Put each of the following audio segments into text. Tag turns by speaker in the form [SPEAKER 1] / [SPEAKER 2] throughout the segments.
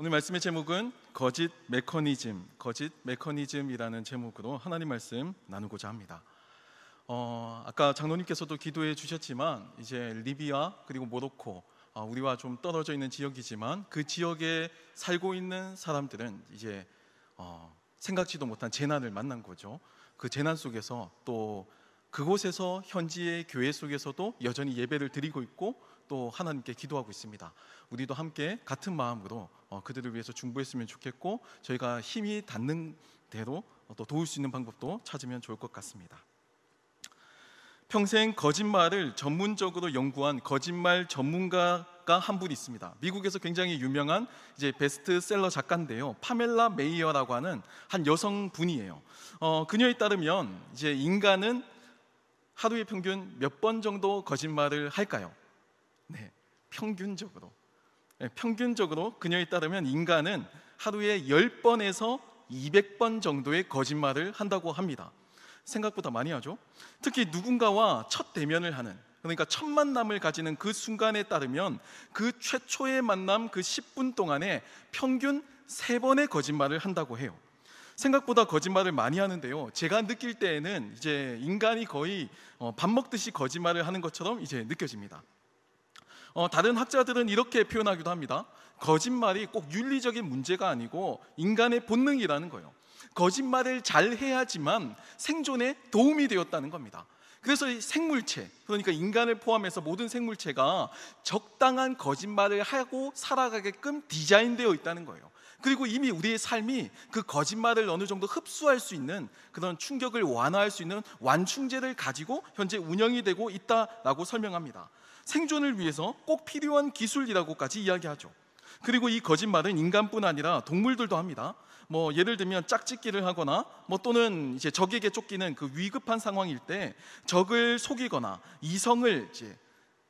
[SPEAKER 1] 오늘 말씀의 제목은 거짓 메커니즘이라는 제목으로 하나님 말씀 나누고자 합니다. 아까 장로님께서도 기도해 주셨지만 이제 리비아 그리고 모로코, 우리와 좀 떨어져 있는 지역이지만 그 지역에 살고 있는 사람들은 이제 생각지도 못한 재난을 만난 거죠. 그 재난 속에서 또 그곳에서 현지의 교회 속에서도 여전히 예배를 드리고 있고 또 하나님께 기도하고 있습니다. 우리도 함께 같은 마음으로 그들을 위해서 중보했으면 좋겠고, 저희가 힘이 닿는 대로 또 도울 수 있는 방법도 찾으면 좋을 것 같습니다. 평생 거짓말을 전문적으로 연구한 거짓말 전문가가 한 분 있습니다. 미국에서 굉장히 유명한 이제 베스트셀러 작가인데요, 파멜라 메이어라고 하는 한 여성분이에요. 그녀에 따르면 이제 인간은 하루에 평균 몇 번 정도 거짓말을 할까요? 네, 평균적으로 그녀에 따르면 인간은 하루에 10번에서 200번 정도의 거짓말을 한다고 합니다. 생각보다 많이 하죠. 특히 누군가와 첫 대면을 하는, 그러니까 첫 만남을 가지는 그 순간에 따르면 그 최초의 만남 그 10분 동안에 평균 3번의 거짓말을 한다고 해요. 생각보다 거짓말을 많이 하는데요, 제가 느낄 때에는 이제 인간이 거의 밥 먹듯이 거짓말을 하는 것처럼 이제 느껴집니다. 다른 학자들은 이렇게 표현하기도 합니다. 거짓말이 꼭 윤리적인 문제가 아니고 인간의 본능이라는 거예요. 거짓말을 잘 해야지만 생존에 도움이 되었다는 겁니다. 그래서 이 생물체, 그러니까 인간을 포함해서 모든 생물체가 적당한 거짓말을 하고 살아가게끔 디자인되어 있다는 거예요. 그리고 이미 우리의 삶이 그 거짓말을 어느 정도 흡수할 수 있는, 그런 충격을 완화할 수 있는 완충제를 가지고 현재 운영이 되고 있다라고 설명합니다. 생존을 위해서 꼭 필요한 기술이라고까지 이야기하죠. 그리고 이 거짓말은 인간뿐 아니라 동물들도 합니다. 예를 들면 짝짓기를 하거나 또는 이제 적에게 쫓기는 그 위급한 상황일 때 적을 속이거나 이성을 이제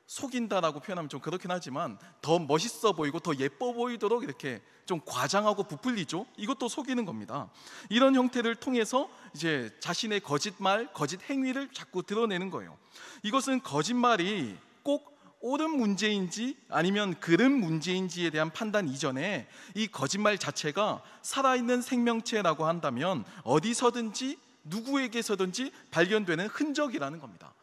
[SPEAKER 1] 속인다라고 표현하면 좀 그렇긴 하지만 더 멋있어 보이고 더 예뻐 보이도록 이렇게 좀 과장하고 부풀리죠. 이것도 속이는 겁니다. 이런 형태를 통해서 이제 자신의 거짓말, 거짓 행위를 자꾸 드러내는 거예요. 이것은 거짓말이 꼭 옳은 문제인지 아니면 그른 문제인지에 대한 판단 이전에 이 거짓말 자체가 살아있는 생명체라고 한다면 어디서든지 누구에게서든지 발견되는 흔적이라는 겁니다.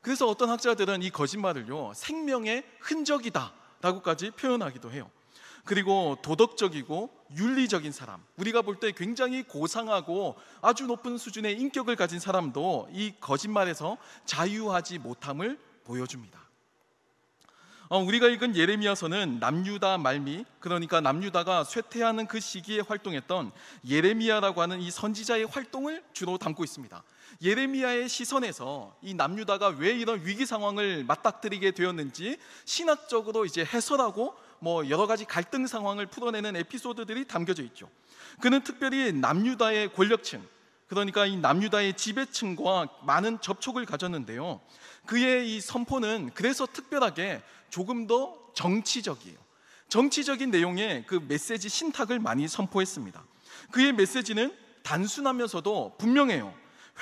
[SPEAKER 1] 그래서 어떤 학자들은 이 거짓말을요, 생명의 흔적이다 라고까지 표현하기도 해요. 그리고 도덕적이고 윤리적인 사람, 우리가 볼 때 굉장히 고상하고 아주 높은 수준의 인격을 가진 사람도 이 거짓말에서 자유하지 못함을 보여줍니다. 우리가 읽은 예레미야서는 남유다 말미, 그러니까 남유다가 쇠퇴하는 그 시기에 활동했던 예레미야라고 하는 이 선지자의 활동을 주로 담고 있습니다. 예레미야의 시선에서 이 남유다가 왜 이런 위기 상황을 맞닥뜨리게 되었는지 신학적으로 이제 해설하고 여러 가지 갈등 상황을 풀어내는 에피소드들이 담겨져 있죠. 그는 특별히 남유다의 권력층, 그러니까 이 남유다의 지배층과 많은 접촉을 가졌는데요, 그의 이 선포는 그래서 특별하게 조금 더 정치적이에요. 정치적인 내용의 그 메시지 신탁을 많이 선포했습니다. 그의 메시지는 단순하면서도 분명해요.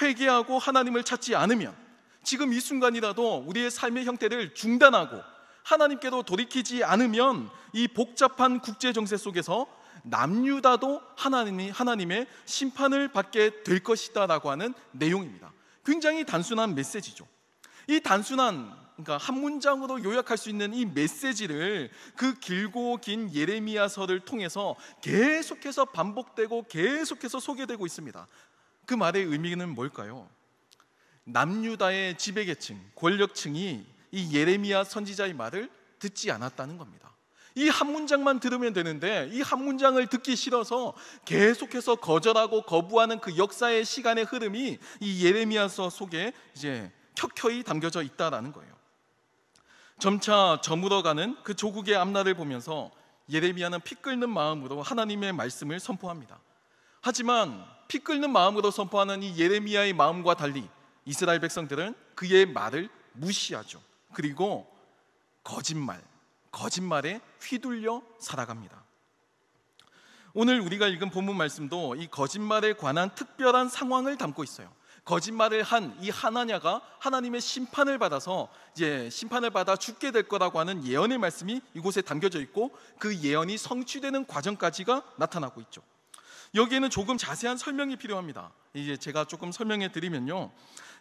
[SPEAKER 1] 회개하고 하나님을 찾지 않으면 지금 이 순간이라도 우리의 삶의 형태를 중단하고 하나님께로 돌이키지 않으면 이 복잡한 국제 정세 속에서 남유다도 하나님의 심판을 받게 될 것이다 라고 하는 내용입니다. 굉장히 단순한 메시지죠. 이 단순한, 그러니까 한 문장으로 요약할 수 있는 이 메시지를 그 길고 긴 예레미야서를 통해서 계속해서 반복되고 계속해서 소개되고 있습니다. 그 말의 의미는 뭘까요? 남유다의 지배계층, 권력층이 이 예레미야 선지자의 말을 듣지 않았다는 겁니다. 이 한 문장만 들으면 되는데 이 한 문장을 듣기 싫어서 계속해서 거절하고 거부하는 그 역사의 시간의 흐름이 이 예레미야서 속에 이제 켜켜이 담겨져 있다라는 거예요. 점차 저물어가는 그 조국의 앞날을 보면서 예레미야는 피 끓는 마음으로 하나님의 말씀을 선포합니다. 하지만 피 끓는 마음으로 선포하는 이 예레미야의 마음과 달리 이스라엘 백성들은 그의 말을 무시하죠. 그리고 거짓말에 휘둘려 살아갑니다. 오늘 우리가 읽은 본문 말씀도 이 거짓말에 관한 특별한 상황을 담고 있어요. 거짓말을 한 이 하나냐가 하나님의 심판을 받아서 이제 심판을 받아 죽게 될 거라고 하는 예언의 말씀이 이곳에 담겨져 있고, 그 예언이 성취되는 과정까지가 나타나고 있죠. 여기에는 조금 자세한 설명이 필요합니다. 이제 제가 조금 설명해 드리면요,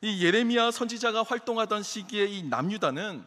[SPEAKER 1] 이 예레미야 선지자가 활동하던 시기에 이 남유다는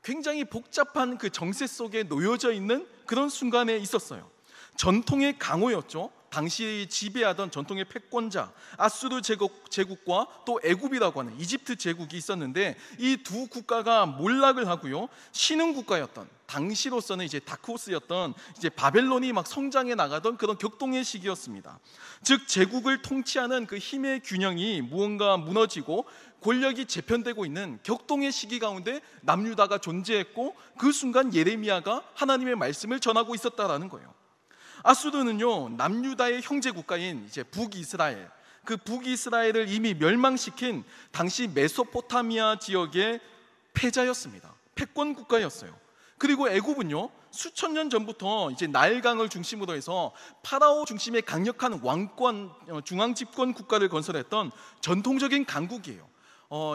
[SPEAKER 1] 굉장히 복잡한 그 정세 속에 놓여져 있는 그런 순간에 있었어요. 전통의 강호였죠. 당시 지배하던 전통의 패권자 아수르 제국과 또 애굽이라고 하는 이집트 제국이 있었는데, 이 두 국가가 몰락을 하고요, 신흥 국가였던 당시로서는 이제 다크호스였던 이제 바벨론이 막 성장해 나가던 그런 격동의 시기였습니다. 즉 제국을 통치하는 그 힘의 균형이 무언가 무너지고 권력이 재편되고 있는 격동의 시기 가운데 남유다가 존재했고, 그 순간 예레미야가 하나님의 말씀을 전하고 있었다라는 거예요. 아수르는요, 남유다의 형제 국가인 이제 북이스라엘, 그 북이스라엘을 이미 멸망시킨 당시 메소포타미아 지역의 패자였습니다. 패권 국가였어요. 그리고 애굽은요, 수천 년 전부터 이제 나일강을 중심으로 해서 파라오 중심의 강력한 왕권 중앙 집권 국가를 건설했던 전통적인 강국이에요.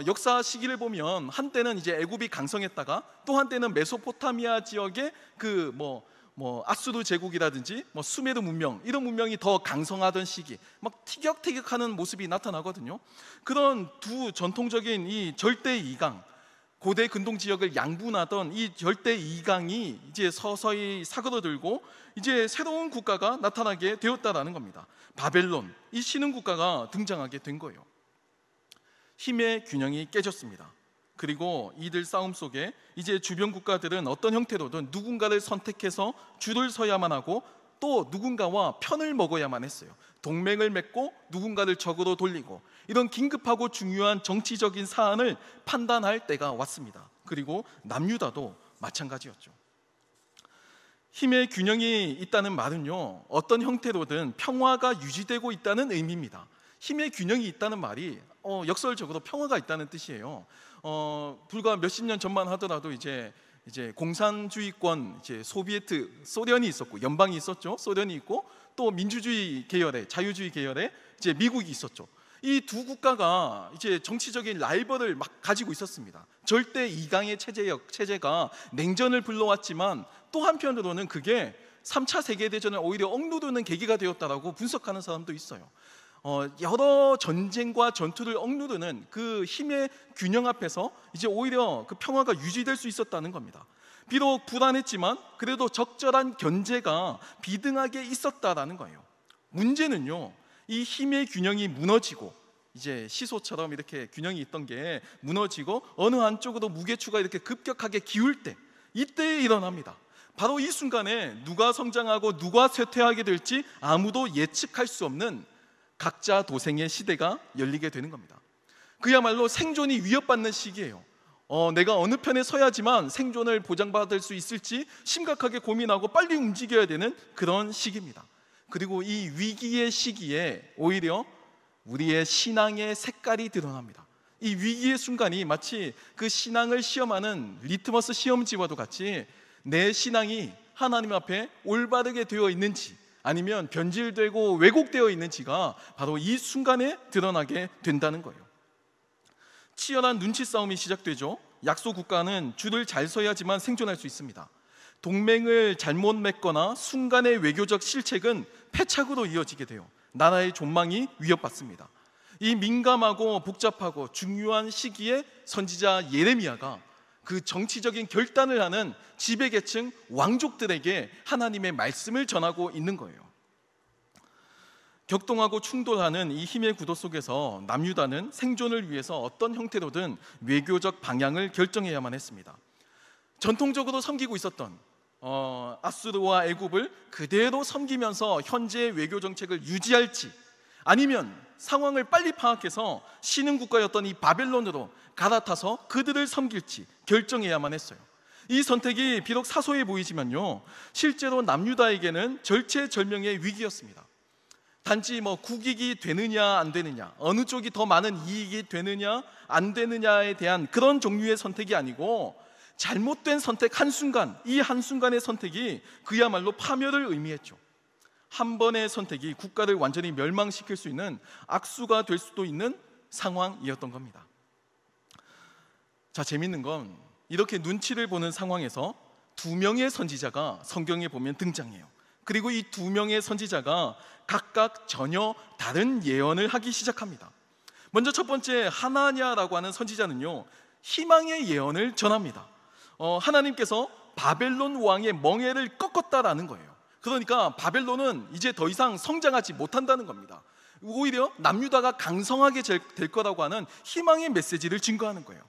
[SPEAKER 1] 역사 시기를 보면 한때는 이제 애굽이 강성했다가 또 한때는 메소포타미아 지역의 그 아수르 제국이라든지 수메르 문명, 이런 문명이 더 강성하던 시기, 막 티격태격하는 모습이 나타나거든요. 그런 두 전통적인 이 절대 이강, 고대 근동 지역을 양분하던 이 절대 이강이 이제 서서히 사그러들고 이제 새로운 국가가 나타나게 되었다라는 겁니다. 바벨론, 이 신흥 국가가 등장하게 된 거예요. 힘의 균형이 깨졌습니다. 그리고 이들 싸움 속에 이제 주변 국가들은 어떤 형태로든 누군가를 선택해서 줄을 서야만 하고, 또 누군가와 편을 먹어야만 했어요. 동맹을 맺고 누군가를 적으로 돌리고, 이런 긴급하고 중요한 정치적인 사안을 판단할 때가 왔습니다. 그리고 남유다도 마찬가지였죠. 힘의 균형이 있다는 말은요, 어떤 형태로든 평화가 유지되고 있다는 의미입니다. 힘의 균형이 있다는 말이 역설적으로 평화가 있다는 뜻이에요. 불과 몇십 년 전만 하더라도 이제 공산주의권 이제 소비에트 소련이 있었고, 연방이 있었죠. 소련이 있고, 또 민주주의 계열의 자유주의 계열의 이제 미국이 있었죠. 이 두 국가가 이제 정치적인 라이벌을 막 가지고 있었습니다. 절대 이강의 체제가 냉전을 불러왔지만, 또 한편으로는 그게 3차 세계대전을 오히려 억누르는 계기가 되었다라고 분석하는 사람도 있어요. 여러 전쟁과 전투를 억누르는 그 힘의 균형 앞에서 이제 오히려 그 평화가 유지될 수 있었다는 겁니다. 비록 불안했지만 그래도 적절한 견제가 비등하게 있었다라는 거예요. 문제는요, 이 힘의 균형이 무너지고, 이제 시소처럼 이렇게 균형이 있던 게 무너지고 어느 한쪽으로 무게추가 이렇게 급격하게 기울 때, 이때 일어납니다. 바로 이 순간에 누가 성장하고 누가 쇠퇴하게 될지 아무도 예측할 수 없는 각자 도생의 시대가 열리게 되는 겁니다. 그야말로 생존이 위협받는 시기예요. 내가 어느 편에 서야지만 생존을 보장받을 수 있을지 심각하게 고민하고 빨리 움직여야 되는 그런 시기입니다. 그리고 이 위기의 시기에 오히려 우리의 신앙의 색깔이 드러납니다. 이 위기의 순간이 마치 그 신앙을 시험하는 리트머스 시험지와도 같이 내 신앙이 하나님 앞에 올바르게 되어 있는지 아니면 변질되고 왜곡되어 있는지가 바로 이 순간에 드러나게 된다는 거예요. 치열한 눈치 싸움이 시작되죠. 약소 국가는 줄을 잘 서야지만 생존할 수 있습니다. 동맹을 잘못 맺거나 순간의 외교적 실책은 패착으로 이어지게 돼요. 나라의 존망이 위협받습니다. 이 민감하고 복잡하고 중요한 시기에 선지자 예레미야가 그 정치적인 결단을 하는 지배계층 왕족들에게 하나님의 말씀을 전하고 있는 거예요. 격동하고 충돌하는 이 힘의 구도 속에서 남유다는 생존을 위해서 어떤 형태로든 외교적 방향을 결정해야만 했습니다. 전통적으로 섬기고 있었던 아수르와 애굽을 그대로 섬기면서 현재의 외교 정책을 유지할지, 아니면 상황을 빨리 파악해서 신흥 국가였던 이 바벨론으로 갈아타서 그들을 섬길지 결정해야만 했어요. 이 선택이 비록 사소해 보이지만요, 실제로 남유다에게는 절체절명의 위기였습니다. 단지 국익이 되느냐 안 되느냐, 어느 쪽이 더 많은 이익이 되느냐 안 되느냐에 대한 그런 종류의 선택이 아니고, 잘못된 선택 한순간, 이 한순간의 선택이 그야말로 파멸을 의미했죠. 한 번의 선택이 국가를 완전히 멸망시킬 수 있는 악수가 될 수도 있는 상황이었던 겁니다. 자, 재밌는 건 이렇게 눈치를 보는 상황에서 두 명의 선지자가 성경에 보면 등장해요. 그리고 이 두 명의 선지자가 각각 전혀 다른 예언을 하기 시작합니다. 먼저 첫 번째 하나냐라고 하는 선지자는요, 희망의 예언을 전합니다. 하나님께서 바벨론 왕의 멍에를 꺾었다라는 거예요. 그러니까 바벨론은 이제 더 이상 성장하지 못한다는 겁니다. 오히려 남유다가 강성하게 될 거라고 하는 희망의 메시지를 증거하는 거예요.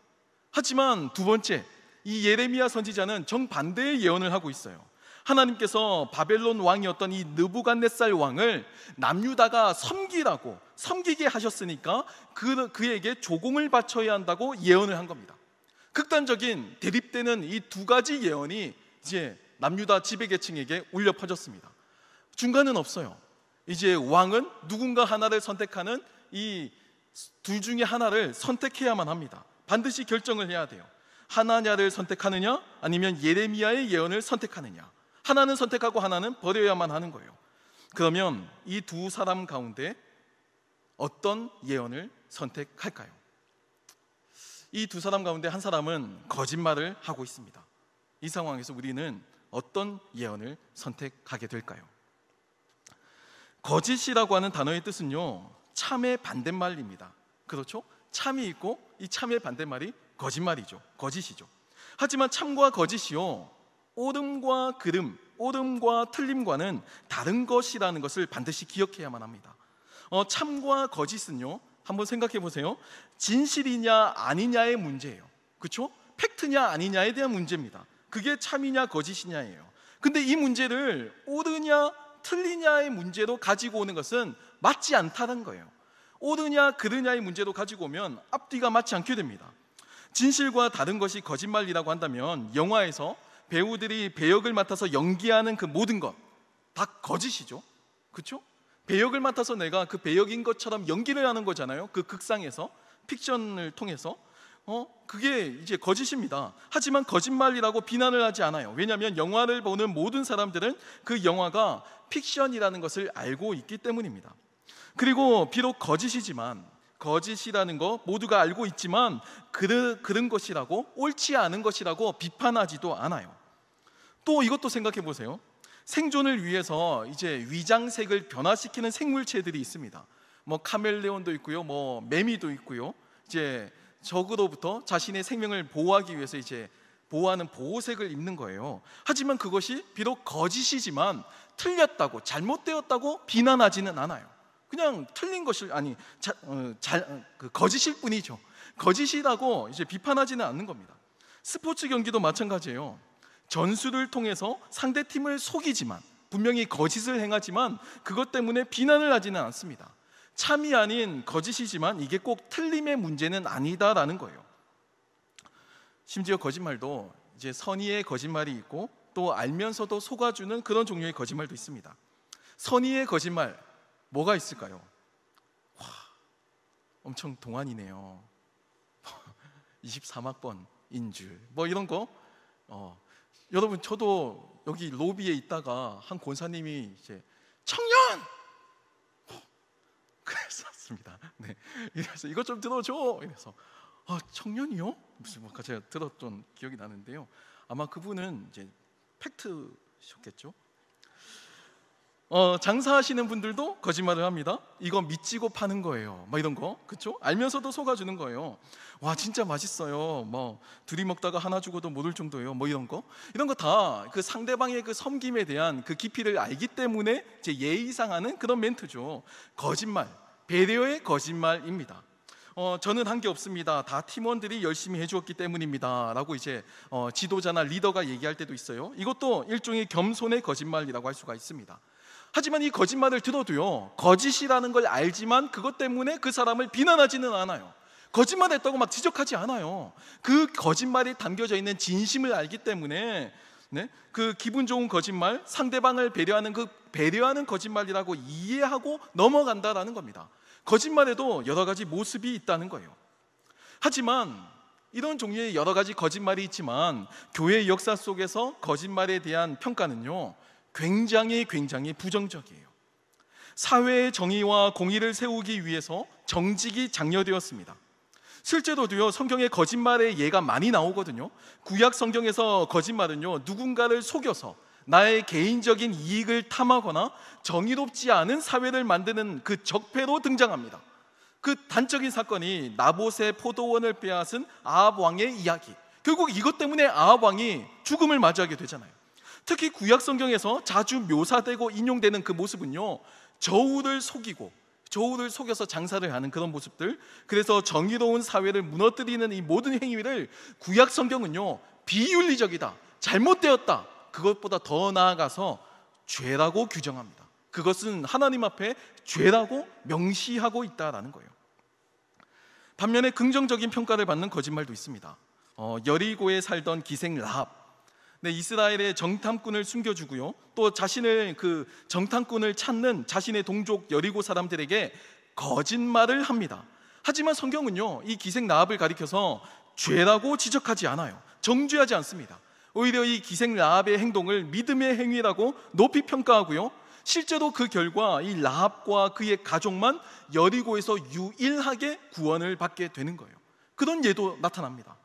[SPEAKER 1] 하지만 두 번째, 이 예레미야 선지자는 정반대의 예언을 하고 있어요. 하나님께서 바벨론 왕이었던 이 느부갓네살 왕을 남유다가 섬기게 하셨으니까 그에게 조공을 바쳐야 한다고 예언을 한 겁니다. 극단적인 대립되는 이 두 가지 예언이 이제 남유다 지배계층에게 울려 퍼졌습니다. 중간은 없어요. 이제 왕은 누군가 하나를 선택하는 이 둘 중에 하나를 선택해야만 합니다. 반드시 결정을 해야 돼요. 하나냐를 선택하느냐 아니면 예레미야의 예언을 선택하느냐. 하나는 선택하고 하나는 버려야만 하는 거예요. 그러면 이 두 사람 가운데 어떤 예언을 선택할까요? 이 두 사람 가운데 한 사람은 거짓말을 하고 있습니다. 이 상황에서 우리는 어떤 예언을 선택하게 될까요? 거짓이라고 하는 단어의 뜻은요, 참의 반대말입니다. 그렇죠? 참이 있고 이 참의 반대말이 거짓말이죠. 거짓이죠. 하지만 참과 거짓이요, 옳음과 그름, 옳음과 틀림과는 다른 것이라는 것을 반드시 기억해야만 합니다. 참과 거짓은요, 한번 생각해 보세요. 진실이냐 아니냐의 문제예요. 그렇죠? 팩트냐 아니냐에 대한 문제입니다. 그게 참이냐 거짓이냐예요. 근데 이 문제를 옳으냐 틀리냐의 문제로 가지고 오는 것은 맞지 않다는 거예요. 옳으냐 그르냐의 문제로 가지고 오면 앞뒤가 맞지 않게 됩니다. 진실과 다른 것이 거짓말이라고 한다면 영화에서 배우들이 배역을 맡아서 연기하는 그 모든 것 다 거짓이죠. 그렇죠? 배역을 맡아서 내가 그 배역인 것처럼 연기를 하는 거잖아요. 그 극상에서, 픽션을 통해서. 그게 이제 거짓입니다. 하지만 거짓말이라고 비난을 하지 않아요. 왜냐하면 영화를 보는 모든 사람들은 그 영화가 픽션이라는 것을 알고 있기 때문입니다. 그리고 비록 거짓이라는 거 모두가 알고 있지만 그런 것이라고, 옳지 않은 것이라고 비판하지도 않아요. 또 이것도 생각해 보세요. 생존을 위해서 이제 위장색을 변화시키는 생물체들이 있습니다. 뭐 카멜레온도 있고요, 뭐 매미도 있고요. 이제 적으로부터 자신의 생명을 보호하기 위해서 이제 보호하는 보호색을 입는 거예요. 하지만 그것이 비록 거짓이지만 틀렸다고, 잘못되었다고 비난하지는 않아요. 그냥 틀린 것을 거짓일 뿐이죠. 거짓이라고 이제 비판하지는 않는 겁니다. 스포츠 경기도 마찬가지예요. 전술을 통해서 상대 팀을 속이지만, 분명히 거짓을 행하지만 그것 때문에 비난을 하지는 않습니다. 참이 아닌 거짓이지만 이게 꼭 틀림의 문제는 아니다라는 거예요. 심지어 거짓말도 이제 선의의 거짓말이 있고 또 알면서도 속아주는 그런 종류의 거짓말도 있습니다. 선의의 거짓말 뭐가 있을까요? 와, 엄청 동안이네요. 23학번인 줄, 뭐 이런 거. 여러분, 저도 여기 로비에 있다가 한 권사님이 이제 청년! 그랬었습니다. 네. 이래서 이것 좀 들어줘. 이래서 청년이요? 무슨 뭐 제가 들었던 기억이 나는데요. 아마 그분은 이제 팩트셨겠죠. 장사하시는 분들도 거짓말을 합니다. 이거 미치고 파는 거예요. 막 이런 거, 그렇죠? 알면서도 속아주는 거예요. 와, 진짜 맛있어요. 뭐 둘이 먹다가 하나 죽어도 모를 정도예요. 뭐 이런 거 다 그 상대방의 그 섬김에 대한 그 깊이를 알기 때문에 이제 예의상하는 그런 멘트죠. 거짓말, 배려의 거짓말입니다. 저는 한 게 없습니다. 다 팀원들이 열심히 해주었기 때문입니다라고 이제 지도자나 리더가 얘기할 때도 있어요. 이것도 일종의 겸손의 거짓말이라고 할 수가 있습니다. 하지만 이 거짓말을 들어도요, 거짓이라는 걸 알지만 그것 때문에 그 사람을 비난하지는 않아요. 거짓말했다고 막 지적하지 않아요. 그 거짓말이 담겨져 있는 진심을 알기 때문에 그 기분 좋은 거짓말, 상대방을 배려하는 그 배려하는 거짓말이라고 이해하고 넘어간다라는 겁니다. 거짓말에도 여러 가지 모습이 있다는 거예요. 하지만 이런 종류의 여러 가지 거짓말이 있지만 교회의 역사 속에서 거짓말에 대한 평가는요, 굉장히 부정적이에요. 사회의 정의와 공의를 세우기 위해서 정직이 장려되었습니다. 실제로도요, 성경에 거짓말의 예가 많이 나오거든요. 구약 성경에서 거짓말은요, 누군가를 속여서 나의 개인적인 이익을 탐하거나 정의롭지 않은 사회를 만드는 그 적폐로 등장합니다. 그 단적인 사건이 나봇의 포도원을 빼앗은 아합 왕의 이야기. 결국 이것 때문에 아합 왕이 죽음을 맞이하게 되잖아요. 특히 구약 성경에서 자주 묘사되고 인용되는 그 모습은요, 저울을 속여서 장사를 하는 그런 모습들, 그래서 정의로운 사회를 무너뜨리는 이 모든 행위를 구약 성경은요, 비윤리적이다, 잘못되었다, 그것보다 더 나아가서 죄라고 규정합니다. 그것은 하나님 앞에 죄라고 명시하고 있다라는 거예요. 반면에 긍정적인 평가를 받는 거짓말도 있습니다. 여리고에 살던 기생 라합, 이스라엘의 정탐꾼을 숨겨주고요, 또 자신을 그 정탐꾼을 찾는 자신의 동족 여리고 사람들에게 거짓말을 합니다. 하지만 성경은요, 이 기생 라합을 가리켜서 죄라고 지적하지 않아요. 정죄하지 않습니다. 오히려 이 기생 라합의 행동을 믿음의 행위라고 높이 평가하고요, 실제로 그 결과 이 라합과 그의 가족만 여리고에서 유일하게 구원을 받게 되는 거예요. 그런 예도 나타납니다.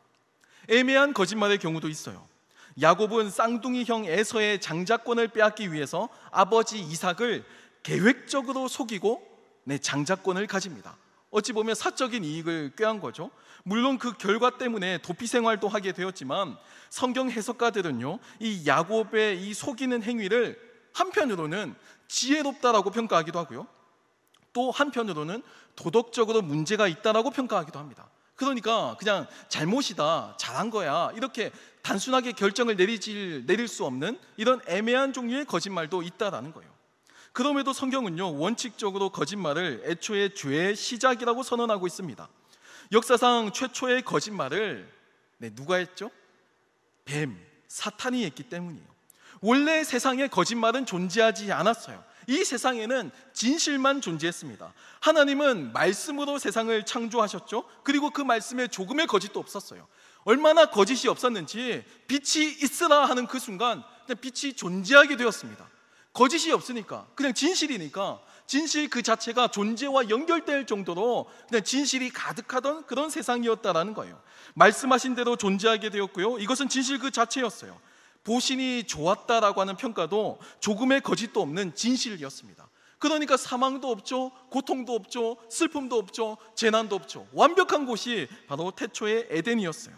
[SPEAKER 1] 애매한 거짓말의 경우도 있어요. 야곱은 쌍둥이 형 에서의 장자권을 빼앗기 위해서 아버지 이삭을 계획적으로 속이고 장자권을 가집니다. 어찌 보면 사적인 이익을 꾀한 거죠. 물론 그 결과 때문에 도피 생활도 하게 되었지만 성경 해석가들은요, 이 야곱의 이 속이는 행위를 한편으로는 지혜롭다라고 평가하기도 하고요, 또 한편으로는 도덕적으로 문제가 있다라고 평가하기도 합니다. 그러니까 그냥 잘못이다, 잘한 거야, 이렇게 단순하게 결정을 내릴 수 없는 이런 애매한 종류의 거짓말도 있다라는 거예요. 그럼에도 성경은요, 원칙적으로 거짓말을 애초에 죄의 시작이라고 선언하고 있습니다. 역사상 최초의 거짓말을 누가 했죠? 뱀, 사탄이 했기 때문이에요. 원래 세상에 거짓말은 존재하지 않았어요. 이 세상에는 진실만 존재했습니다. 하나님은 말씀으로 세상을 창조하셨죠. 그리고 그 말씀에 조금의 거짓도 없었어요. 얼마나 거짓이 없었는지 빛이 있으라 하는 그 순간 그냥 빛이 존재하게 되었습니다. 거짓이 없으니까, 그냥 진실이니까 진실 그 자체가 존재와 연결될 정도로 그냥 진실이 가득하던 그런 세상이었다라는 거예요. 말씀하신 대로 존재하게 되었고요, 이것은 진실 그 자체였어요. 보신이 좋았다라고 하는 평가도 조금의 거짓도 없는 진실이었습니다. 그러니까 사망도 없죠, 고통도 없죠, 슬픔도 없죠, 재난도 없죠. 완벽한 곳이 바로 태초의 에덴이었어요.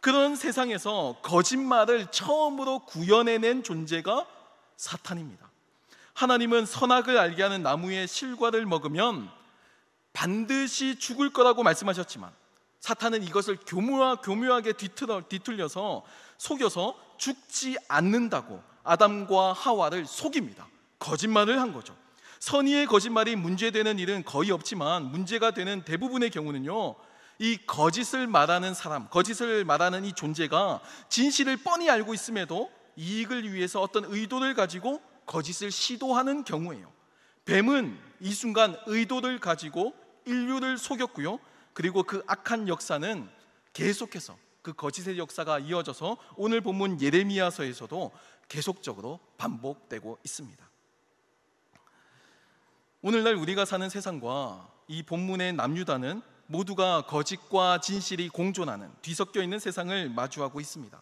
[SPEAKER 1] 그런 세상에서 거짓말을 처음으로 구현해낸 존재가 사탄입니다. 하나님은 선악을 알게 하는 나무의 실과를 먹으면 반드시 죽을 거라고 말씀하셨지만 사탄은 이것을 교묘하게 뒤틀려서 속여서 죽지 않는다고 아담과 하와를 속입니다. 거짓말을 한 거죠. 선의의 거짓말이 문제되는 일은 거의 없지만 문제가 되는 대부분의 경우는요, 이 거짓을 말하는 사람, 거짓을 말하는 이 존재가 진실을 뻔히 알고 있음에도 이익을 위해서 어떤 의도를 가지고 거짓을 시도하는 경우예요. 뱀은 이 순간 의도를 가지고 인류를 속였고요, 그리고 그 악한 역사는 계속해서 그 거짓의 역사가 이어져서 오늘 본문 예레미야서에서도 계속적으로 반복되고 있습니다. 오늘날 우리가 사는 세상과 이 본문의 남유다는 모두가 거짓과 진실이 공존하는 뒤섞여 있는 세상을 마주하고 있습니다.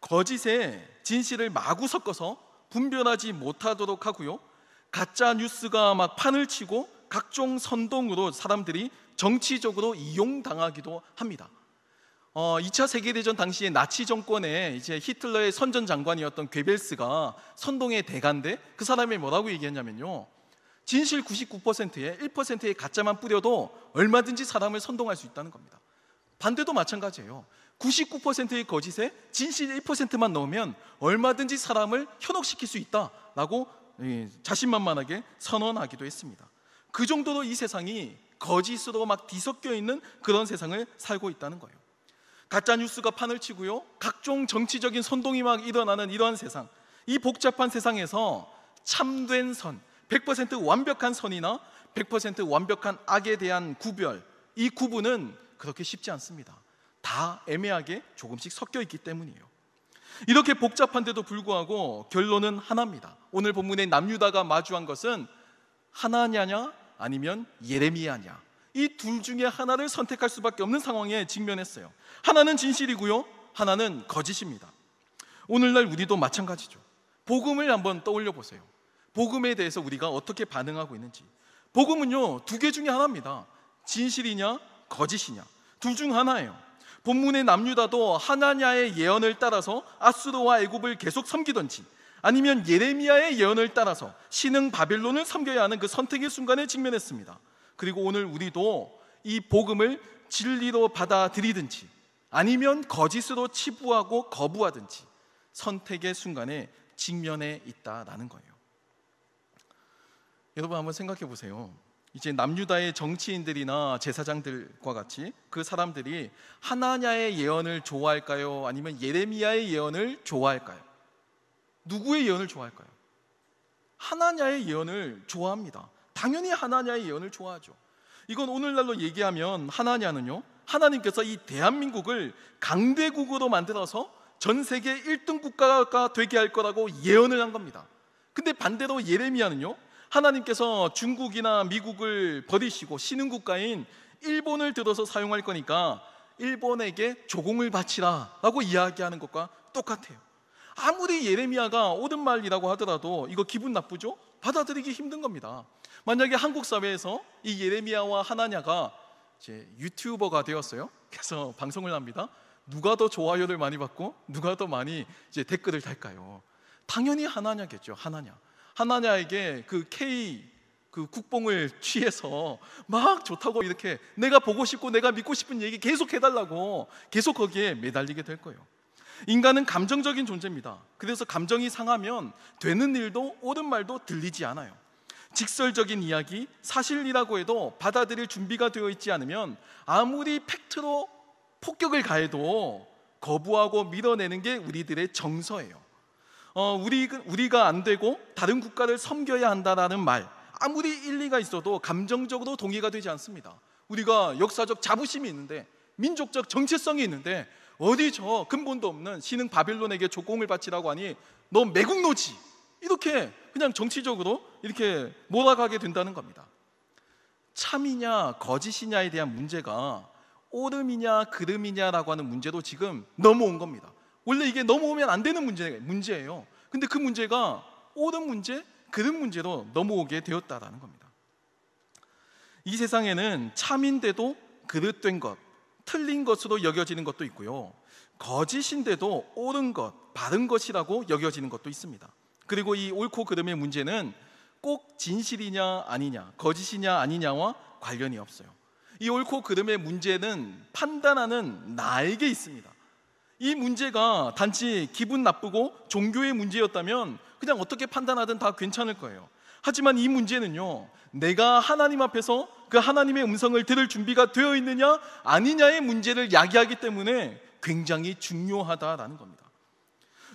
[SPEAKER 1] 거짓에 진실을 마구 섞어서 분별하지 못하도록 하고요, 가짜 뉴스가 막 판을 치고 각종 선동으로 사람들이 정치적으로 이용당하기도 합니다. 2차 세계대전 당시에 나치 정권의 이제 히틀러의 선전 장관이었던 괴벨스가 선동의 대가인데 그 사람이 뭐라고 얘기했냐면요, 진실 99%에 1%의 가짜만 뿌려도 얼마든지 사람을 선동할 수 있다는 겁니다. 반대도 마찬가지예요. 99%의 거짓에 진실 1%만 넣으면 얼마든지 사람을 현혹시킬 수 있다라고 자신만만하게 선언하기도 했습니다. 그 정도로 이 세상이 거짓으로 막 뒤섞여 있는 그런 세상을 살고 있다는 거예요. 가짜 뉴스가 판을 치고요, 각종 정치적인 선동이 막 일어나는 이러한 세상, 이 복잡한 세상에서 참된 선, 100% 완벽한 선이나 100% 완벽한 악에 대한 구별, 이 구분은 그렇게 쉽지 않습니다. 다 애매하게 조금씩 섞여 있기 때문이에요. 이렇게 복잡한데도 불구하고 결론은 하나입니다. 오늘 본문의 남유다가 마주한 것은 하나냐냐 아니면 예레미야냐, 이 둘 중에 하나를 선택할 수밖에 없는 상황에 직면했어요. 하나는 진실이고요, 하나는 거짓입니다. 오늘날 우리도 마찬가지죠. 복음을 한번 떠올려 보세요. 복음에 대해서 우리가 어떻게 반응하고 있는지. 복음은요, 두 개 중에 하나입니다. 진실이냐 거짓이냐, 둘 중 하나예요. 본문의 남유다도 하나냐의 예언을 따라서 아수르와 애굽을 계속 섬기던지, 아니면 예레미야의 예언을 따라서 신흥 바벨론을 섬겨야 하는 그 선택의 순간에 직면했습니다. 그리고 오늘 우리도 이 복음을 진리로 받아들이든지 아니면 거짓으로 치부하고 거부하든지 선택의 순간에 직면해 있다라는 거예요. 여러분 한번 생각해 보세요. 이제 남유다의 정치인들이나 제사장들과 같이 그 사람들이 하나냐의 예언을 좋아할까요? 아니면 예레미야의 예언을 좋아할까요? 누구의 예언을 좋아할까요? 하나냐의 예언을 좋아합니다. 당연히 하나냐의 예언을 좋아하죠. 이건 오늘날로 얘기하면 하나냐는요, 하나님께서 이 대한민국을 강대국으로 만들어서 전 세계 1등 국가가 되게 할 거라고 예언을 한 겁니다. 근데 반대로 예레미야는요, 하나님께서 중국이나 미국을 버리시고 신흥국가인 일본을 들어서 사용할 거니까 일본에게 조공을 바치라 라고 이야기하는 것과 똑같아요. 아무리 예레미야가 옳은 말이라고 하더라도 이거 기분 나쁘죠? 받아들이기 힘든 겁니다. 만약에 한국 사회에서 이 예레미야와 하나냐가 이제 유튜버가 되었어요. 그래서 방송을 합니다. 누가 더 좋아요를 많이 받고 누가 더 많이 이제 댓글을 달까요? 당연히 하나냐겠죠. 하나냐에게 그 K 그 국뽕을 취해서 막 좋다고 이렇게 내가 보고 싶고 내가 믿고 싶은 얘기 계속 해달라고 계속 거기에 매달리게 될 거예요. 인간은 감정적인 존재입니다. 그래서 감정이 상하면 되는 일도 옳은 말도 들리지 않아요. 직설적인 이야기, 사실이라고 해도 받아들일 준비가 되어 있지 않으면 아무리 팩트로 폭격을 가해도 거부하고 밀어내는 게 우리들의 정서예요. 우리가 안 되고 다른 국가를 섬겨야 한다라는 말, 아무리 일리가 있어도 감정적으로 동의가 되지 않습니다. 우리가 역사적 자부심이 있는데, 민족적 정체성이 있는데 어디 저 근본도 없는 신흥 바벨론에게 조공을 바치라고 하니 너 매국노지, 이렇게 그냥 정치적으로 이렇게 몰아가게 된다는 겁니다. 참이냐 거짓이냐에 대한 문제가 옳음이냐 그름이냐라고 하는 문제도 지금 넘어온 겁니다. 원래 이게 넘어오면 안 되는 문제예요. 근데 그 문제가 옳은 문제, 그름 문제로 넘어오게 되었다라는 겁니다. 이 세상에는 참인데도 그릇된 것, 틀린 것으로 여겨지는 것도 있고요, 거짓인데도 옳은 것, 바른 것이라고 여겨지는 것도 있습니다. 그리고 이 옳고 그름의 문제는 꼭 진실이냐 아니냐, 거짓이냐 아니냐와 관련이 없어요. 이 옳고 그름의 문제는 판단하는 나에게 있습니다. 이 문제가 단지 기분 나쁘고 종교의 문제였다면 그냥 어떻게 판단하든 다 괜찮을 거예요. 하지만 이 문제는요, 내가 하나님 앞에서 그 하나님의 음성을 들을 준비가 되어 있느냐 아니냐의 문제를 야기하기 때문에 굉장히 중요하다라는 겁니다.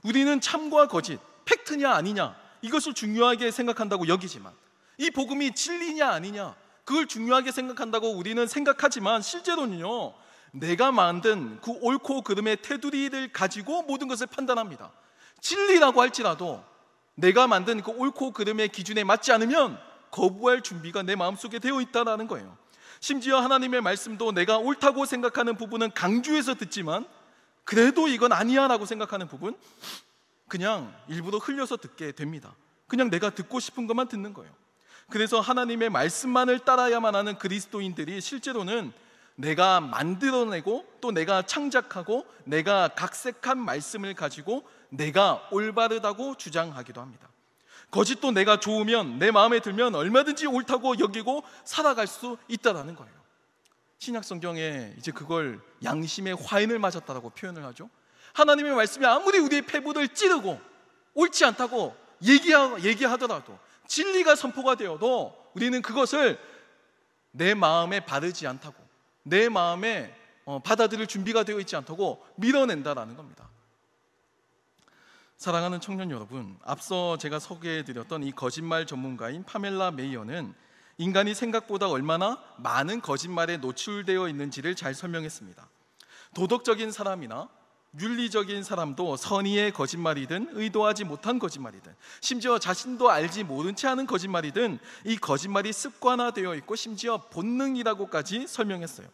[SPEAKER 1] 우리는 참과 거짓, 팩트냐 아니냐 이것을 중요하게 생각한다고 여기지만, 이 복음이 진리냐 아니냐 그걸 중요하게 생각한다고 우리는 생각하지만, 실제로는요, 내가 만든 그 옳고 그름의 테두리를 가지고 모든 것을 판단합니다. 진리라고 할지라도 내가 만든 그 옳고 그름의 기준에 맞지 않으면 거부할 준비가 내 마음속에 되어 있다는 거예요. 심지어 하나님의 말씀도 내가 옳다고 생각하는 부분은 강조해서 듣지만 그래도 이건 아니야 라고 생각하는 부분, 그냥 일부러 흘려서 듣게 됩니다. 그냥 내가 듣고 싶은 것만 듣는 거예요. 그래서 하나님의 말씀만을 따라야만 하는 그리스도인들이 실제로는 내가 만들어내고 또 내가 창작하고 내가 각색한 말씀을 가지고 내가 올바르다고 주장하기도 합니다. 거짓도 내가 좋으면, 내 마음에 들면 얼마든지 옳다고 여기고 살아갈 수 있다는 거예요. 신약 성경에 이제 그걸 양심의 화인을 맞았다라고 표현을 하죠. 하나님의 말씀이 아무리 우리의 폐부를 찌르고 옳지 않다고 얘기하더라도, 진리가 선포가 되어도 우리는 그것을 내 마음에 바르지 않다고, 내 마음에 받아들일 준비가 되어 있지 않다고 밀어낸다라는 겁니다. 사랑하는 청년 여러분, 앞서 제가 소개해드렸던 이 거짓말 전문가인 파멜라 메이어는 인간이 생각보다 얼마나 많은 거짓말에 노출되어 있는지를 잘 설명했습니다. 도덕적인 사람이나 윤리적인 사람도 선의의 거짓말이든 의도하지 못한 거짓말이든 심지어 자신도 알지 모른 채 하는 거짓말이든 이 거짓말이 습관화되어 있고 심지어 본능이라고까지 설명했어요.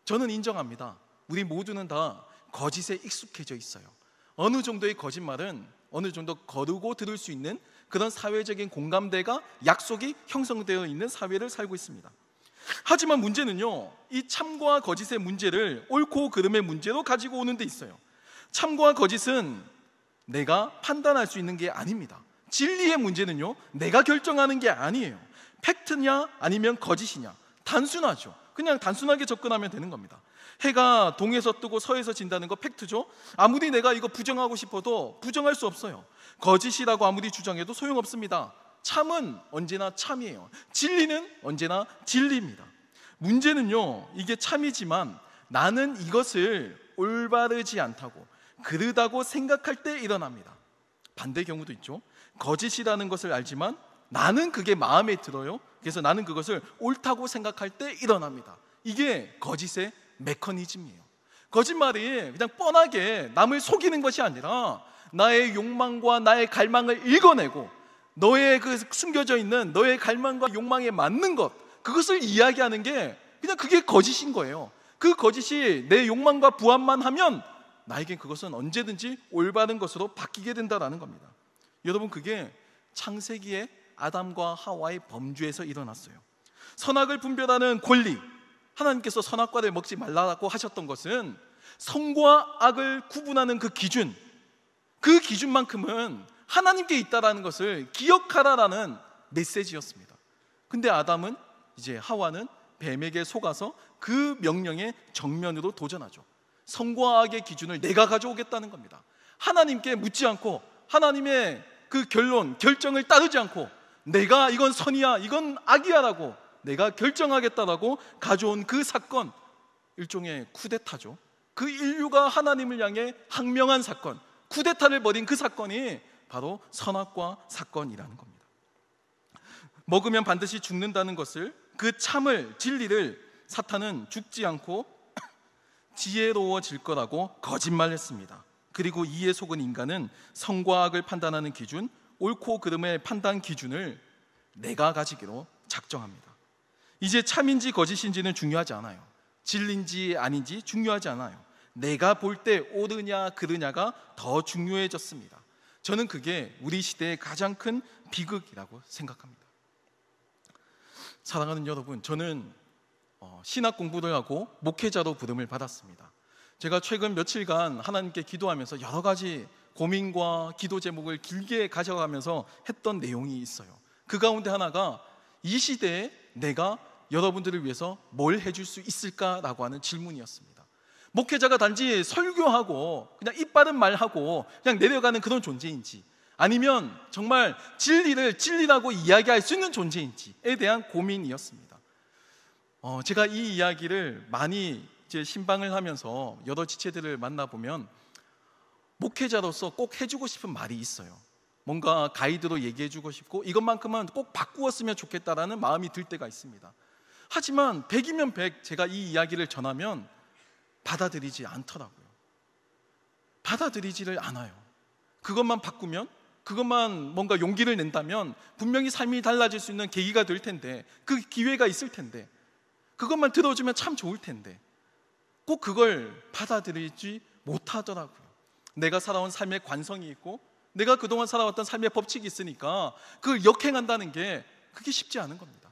[SPEAKER 1] 저는 인정합니다. 우리 모두는 다 거짓에 익숙해져 있어요. 어느 정도의 거짓말은 어느 정도 거두고 들을 수 있는 그런 사회적인 공감대가 약속이 형성되어 있는 사회를 살고 있습니다. 하지만 문제는요, 이 참과 거짓의 문제를 옳고 그름의 문제로 가지고 오는 데 있어요. 참과 거짓은 내가 판단할 수 있는 게 아닙니다. 진리의 문제는요, 내가 결정하는 게 아니에요. 팩트냐 아니면 거짓이냐, 단순하죠. 그냥 단순하게 접근하면 되는 겁니다. 해가 동에서 뜨고 서에서 진다는 거 팩트죠. 아무리 내가 이거 부정하고 싶어도 부정할 수 없어요. 거짓이라고 아무리 주장해도 소용없습니다. 참은 언제나 참이에요. 진리는 언제나 진리입니다. 문제는요, 이게 참이지만 나는 이것을 올바르지 않다고, 그르다고 생각할 때 일어납니다. 반대 경우도 있죠. 거짓이라는 것을 알지만 나는 그게 마음에 들어요. 그래서 나는 그것을 옳다고 생각할 때 일어납니다. 이게 거짓의 메커니즘이에요. 거짓말이 그냥 뻔하게 남을 속이는 것이 아니라 나의 욕망과 나의 갈망을 읽어내고 너의 그 숨겨져 있는 너의 갈망과 욕망에 맞는 것, 그것을 이야기하는 게 그냥 그게 거짓인 거예요. 그 거짓이 내 욕망과 부합만 하면 나에겐 그것은 언제든지 올바른 것으로 바뀌게 된다는 겁니다. 여러분, 그게 창세기의 아담과 하와의 범죄에서 일어났어요. 선악을 분별하는 권리, 하나님께서 선악과를 먹지 말라고 하셨던 것은 선과 악을 구분하는 그 기준, 그 기준만큼은 하나님께 있다라는 것을 기억하라라는 메시지였습니다. 근데 아담은, 이제 하와는 뱀에게 속아서 그 명령에 정면으로 도전하죠. 선과 악의 기준을 내가 가져오겠다는 겁니다. 하나님께 묻지 않고 하나님의 그 결정을 따르지 않고 내가 이건 선이야 이건 악이야 라고 내가 결정하겠다라고 가져온 그 사건, 일종의 쿠데타죠. 그 인류가 하나님을 향해 항명한 사건, 쿠데타를 벌인 그 사건이 바로 선악과 사건이라는 겁니다. 먹으면 반드시 죽는다는 것을, 그 참을, 진리를 사탄은 죽지 않고 지혜로워질 거라고 거짓말했습니다. 그리고 이에 속은 인간은 선과 악을 판단하는 기준, 옳고 그름의 판단 기준을 내가 가지기로 작정합니다. 이제 참인지 거짓인지는 중요하지 않아요. 진리인지 아닌지 중요하지 않아요. 내가 볼 때 옳으냐 그르냐가 더 중요해졌습니다. 저는 그게 우리 시대의 가장 큰 비극이라고 생각합니다. 사랑하는 여러분, 저는 신학 공부를 하고 목회자로 부름을 받았습니다. 제가 최근 며칠간 하나님께 기도하면서 여러 가지 고민과 기도 제목을 길게 가져가면서 했던 내용이 있어요. 그 가운데 하나가 이 시대에 내가 여러분들을 위해서 뭘 해줄 수 있을까라고 하는 질문이었습니다. 목회자가 단지 설교하고 그냥 입 바른 말하고 그냥 내려가는 그런 존재인지, 아니면 정말 진리를 진리라고 이야기할 수 있는 존재인지에 대한 고민이었습니다. 제가 이 이야기를 많이 이제 신방을 하면서 여러 지체들을 만나보면 목회자로서 꼭 해주고 싶은 말이 있어요. 뭔가 가이드로 얘기해주고 싶고 이것만큼은 꼭 바꾸었으면 좋겠다라는 마음이 들 때가 있습니다. 하지만 100이면 100 제가 이 이야기를 전하면 받아들이지 않더라고요. 받아들이지를 않아요. 그것만 바꾸면, 그것만 뭔가 용기를 낸다면 분명히 삶이 달라질 수 있는 계기가 될 텐데, 그 기회가 있을 텐데, 그것만 들어주면 참 좋을 텐데 꼭 그걸 받아들이지 못하더라고요. 내가 살아온 삶의 관성이 있고 내가 그동안 살아왔던 삶의 법칙이 있으니까 그걸 역행한다는 게 그게 쉽지 않은 겁니다.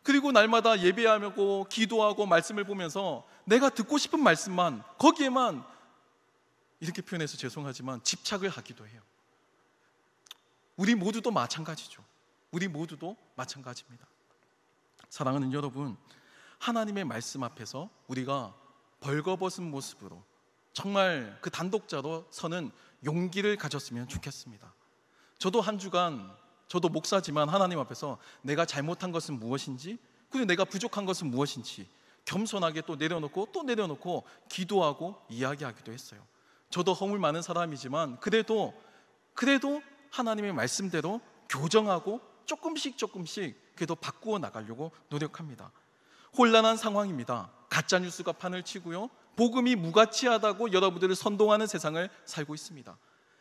[SPEAKER 1] 그리고 날마다 예배하고 기도하고 말씀을 보면서 내가 듣고 싶은 말씀만, 거기에만, 이렇게 표현해서 죄송하지만 집착을 하기도 해요. 우리 모두도 마찬가지죠. 우리 모두도 마찬가지입니다. 사랑하는 여러분, 하나님의 말씀 앞에서 우리가 벌거벗은 모습으로 정말 그 단독자로 서는 용기를 가졌으면 좋겠습니다. 저도 한 주간, 저도 목사지만 하나님 앞에서 내가 잘못한 것은 무엇인지, 그리고 내가 부족한 것은 무엇인지 겸손하게 또 내려놓고 기도하고 이야기하기도 했어요. 저도 허물 많은 사람이지만 그래도 하나님의 말씀대로 교정하고 조금씩 그래도 바꾸어 나가려고 노력합니다. 혼란한 상황입니다. 가짜뉴스가 판을 치고요, 복음이 무가치하다고 여러분들을 선동하는 세상을 살고 있습니다.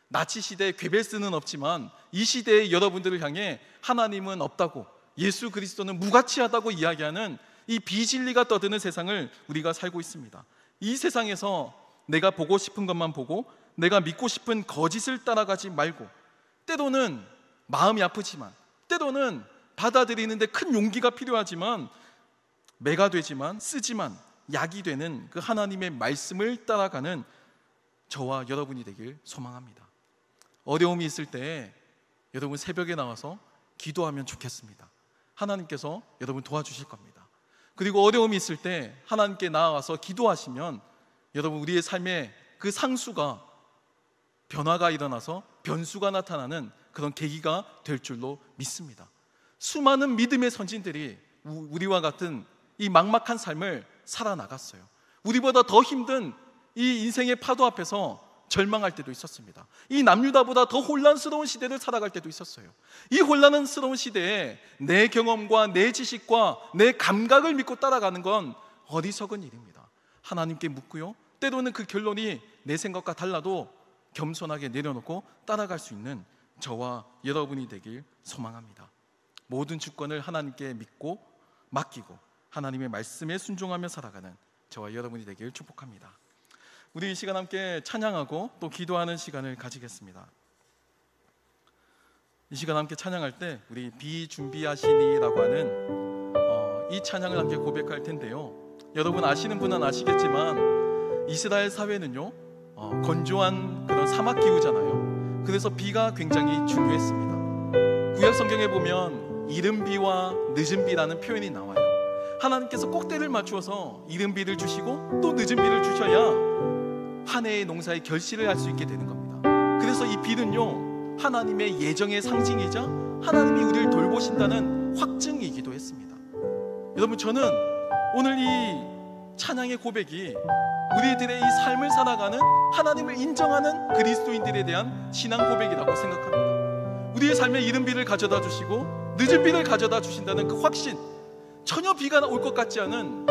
[SPEAKER 1] 나치 시대에 괴벨스는 없지만 이 시대의 여러분들을 향해 하나님은 없다고, 예수 그리스도는 무가치하다고 이야기하는 이 비진리가 떠드는 세상을 우리가 살고 있습니다. 이 세상에서 내가 보고 싶은 것만 보고 내가 믿고 싶은 거짓을 따라가지 말고, 때로는 마음이 아프지만, 때로는 받아들이는데 큰 용기가 필요하지만, 매가 되지만 쓰지만 약이 되는 그 하나님의 말씀을 따라가는 저와 여러분이 되길 소망합니다. 어려움이 있을 때 여러분 새벽에 나와서 기도하면 좋겠습니다. 하나님께서 여러분 도와주실 겁니다. 그리고 어려움이 있을 때 하나님께 나아가서 기도하시면 여러분 우리의 삶에 그 상수가, 변화가 일어나서 변수가 나타나는 그런 계기가 될 줄로 믿습니다. 수많은 믿음의 선진들이 우리와 같은 이 막막한 삶을 살아나갔어요. 우리보다 더 힘든 이 인생의 파도 앞에서 절망할 때도 있었습니다. 이 남유다보다 더 혼란스러운 시대를 살아갈 때도 있었어요. 이 혼란스러운 시대에 내 경험과 내 지식과 내 감각을 믿고 따라가는 건 어리석은 일입니다. 하나님께 묻고요, 때로는 그 결론이 내 생각과 달라도 겸손하게 내려놓고 따라갈 수 있는 저와 여러분이 되길 소망합니다. 모든 주권을 하나님께 믿고 맡기고 하나님의 말씀에 순종하며 살아가는 저와 여러분이 되길 축복합니다. 우리 이 시간 함께 찬양하고 또 기도하는 시간을 가지겠습니다. 이 시간 함께 찬양할 때 우리 비준비하시니라고 하는 이 찬양을 함께 고백할 텐데요, 여러분 아시는 분은 아시겠지만 이스라엘 사회는요 건조한 그런 사막 기후잖아요. 그래서 비가 굉장히 중요했습니다. 구약 성경에 보면 이른 비와 늦은 비라는 표현이 나와요. 하나님께서 꼭 때를 맞추어서 이른 비를 주시고 또 늦은 비를 주셔야 한 해의 농사의 결실을 할 수 있게 되는 겁니다. 그래서 이 비는요 하나님의 예정의 상징이자 하나님이 우리를 돌보신다는 확증이기도 했습니다. 여러분, 저는 오늘 이 찬양의 고백이 우리들의 이 삶을 살아가는 하나님을 인정하는 그리스도인들에 대한 신앙 고백이라고 생각합니다. 우리의 삶에 이른 비를 가져다 주시고 늦은 비를 가져다 주신다는 그 확신, 전혀 비가 올 것 같지 않은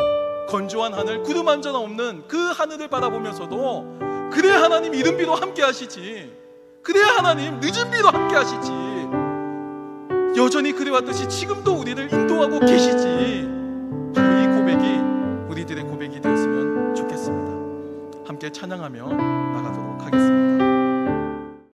[SPEAKER 1] 건조한 하늘, 구름 한 점 없는 그 하늘을 바라보면서도 그래야 하나님 이른 비도 함께 하시지, 그래야 하나님 늦은 비도 함께 하시지, 여전히 그래왔듯이 지금도 우리를 인도하고 계시지. 바로 이 고백이 우리들의 고백이 되었으면 좋겠습니다. 함께 찬양하며 나가도록